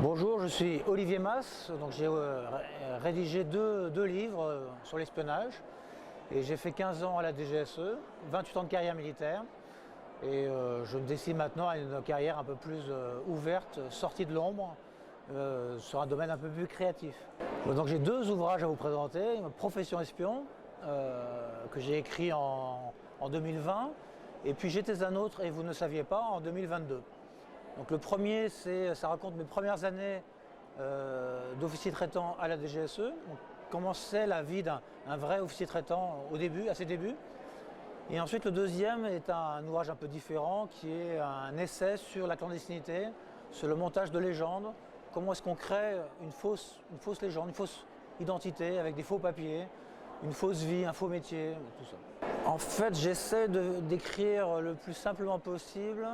Bonjour, je suis Olivier Mas, donc j'ai rédigé deux livres sur l'espionnage et j'ai fait 15 ans à la DGSE, 28 ans de carrière militaire et je me décide maintenant à une carrière un peu plus ouverte, sortie de l'ombre, sur un domaine un peu plus créatif. Donc j'ai deux ouvrages à vous présenter, Profession espion, que j'ai écrit en 2020, et puis J'étais un autre et vous ne saviez pas en 2022. Donc le premier, ça raconte mes premières années d'officier traitant à la DGSE. Donc, comment c'est la vie d'un vrai officier traitant au début, à ses débuts. Et ensuite le deuxième est un ouvrage un peu différent qui est un essai sur la clandestinité, sur le montage de légendes. Comment est-ce qu'on crée une fausse légende, une fausse identité avec des faux papiers, une fausse vie, un faux métier, tout ça. En fait, j'essaie d'écrire le plus simplement possible.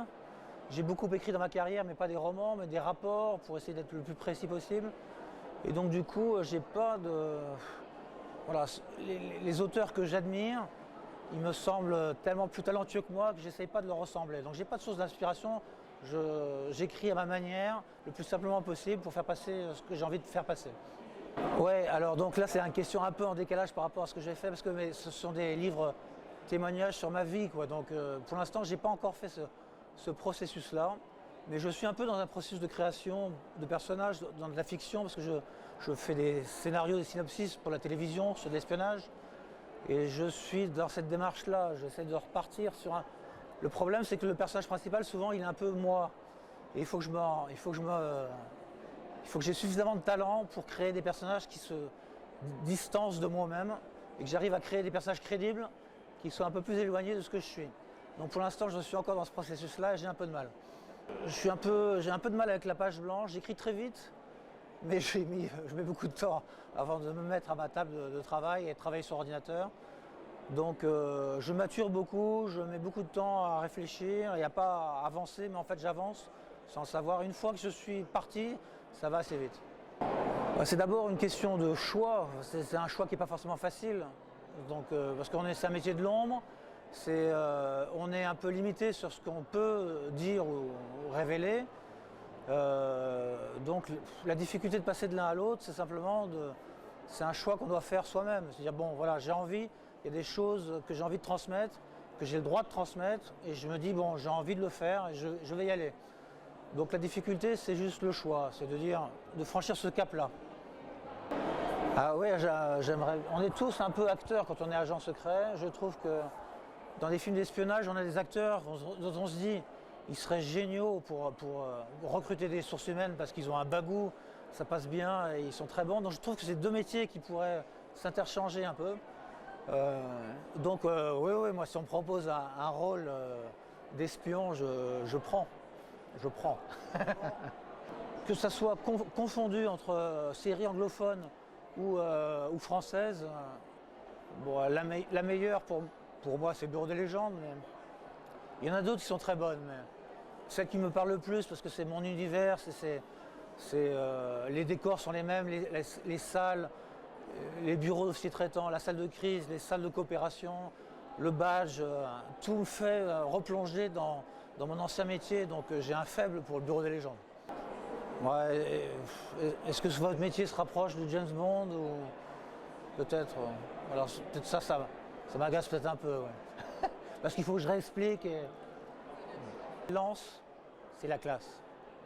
J'ai beaucoup écrit dans ma carrière, mais pas des romans, mais des rapports pour essayer d'être le plus précis possible. Et donc du coup, j'ai pas de... Voilà, les auteurs que j'admire, ils me semblent tellement plus talentueux que moi que j'essaye pas de leur ressembler. Donc j'ai pas de source d'inspiration, j'écris à ma manière, le plus simplement possible pour faire passer ce que j'ai envie de faire passer. Ouais, alors donc là c'est une question un peu en décalage par rapport à ce que j'ai fait, parce que ce sont des livres témoignages sur ma vie, quoi. Donc pour l'instant, j'ai pas encore fait ce processus-là, mais je suis un peu dans un processus de création de personnages, dans de la fiction, parce que je fais des scénarios, des synopsis pour la télévision, sur de l'espionnage, et je suis dans cette démarche-là, j'essaie de repartir sur un... Le problème, c'est que le personnage principal, souvent, il est un peu moi, et il faut que j'ai suffisamment de talent pour créer des personnages qui se distancent de moi-même, et que j'arrive à créer des personnages crédibles, qui soient un peu plus éloignés de ce que je suis. Donc pour l'instant, je suis encore dans ce processus-là et j'ai un peu de mal. J'ai un peu de mal avec la page blanche, j'écris très vite, mais je mets beaucoup de temps avant de me mettre à ma table de travail et de travailler sur ordinateur. Donc je mature beaucoup, je mets beaucoup de temps à réfléchir, il n'y a pas à avancer, mais en fait j'avance sans savoir. Une fois que je suis parti, ça va assez vite. C'est d'abord une question de choix, c'est un choix qui n'est pas forcément facile, donc, parce c'est un métier de l'ombre. On est un peu limité sur ce qu'on peut dire ou révéler. Donc la difficulté de passer de l'un à l'autre, c'est simplement c'est un choix qu'on doit faire soi-même. C'est-à-dire, bon voilà, j'ai envie, il y a des choses que j'ai envie de transmettre, que j'ai le droit de transmettre, et je me dis, bon, j'ai envie de le faire et je vais y aller. Donc la difficulté, c'est juste le choix, c'est de franchir ce cap-là. Ah ouais, j'aimerais... On est tous un peu acteurs quand on est agent secret. Je trouve que dans les films d'espionnage, on a des acteurs dont on se dit ils seraient géniaux pour recruter des sources humaines parce qu'ils ont un bagou, ça passe bien et ils sont très bons. Donc je trouve que c'est deux métiers qui pourraient s'interchanger un peu. Oui, moi si on me propose un rôle d'espion, je prends. Je prends. Que ça soit confondu entre séries anglophones ou françaises, bon, la meilleure pour moi, c'est Bureau des légendes, mais il y en a d'autres qui sont très bonnes. Mais celle qui me parle le plus, parce que c'est mon univers, les décors sont les mêmes, les salles, les bureaux d'officiers traitants, la salle de crise, les salles de coopération, le badge, tout me fait replonger dans mon ancien métier, donc j'ai un faible pour le Bureau des légendes. Ouais, est-ce que votre métier se rapproche de James Bond ou peut-être alors peut-être ça m'agace peut-être un peu, ouais. Parce qu'il faut que je réexplique. Lance, c'est la classe.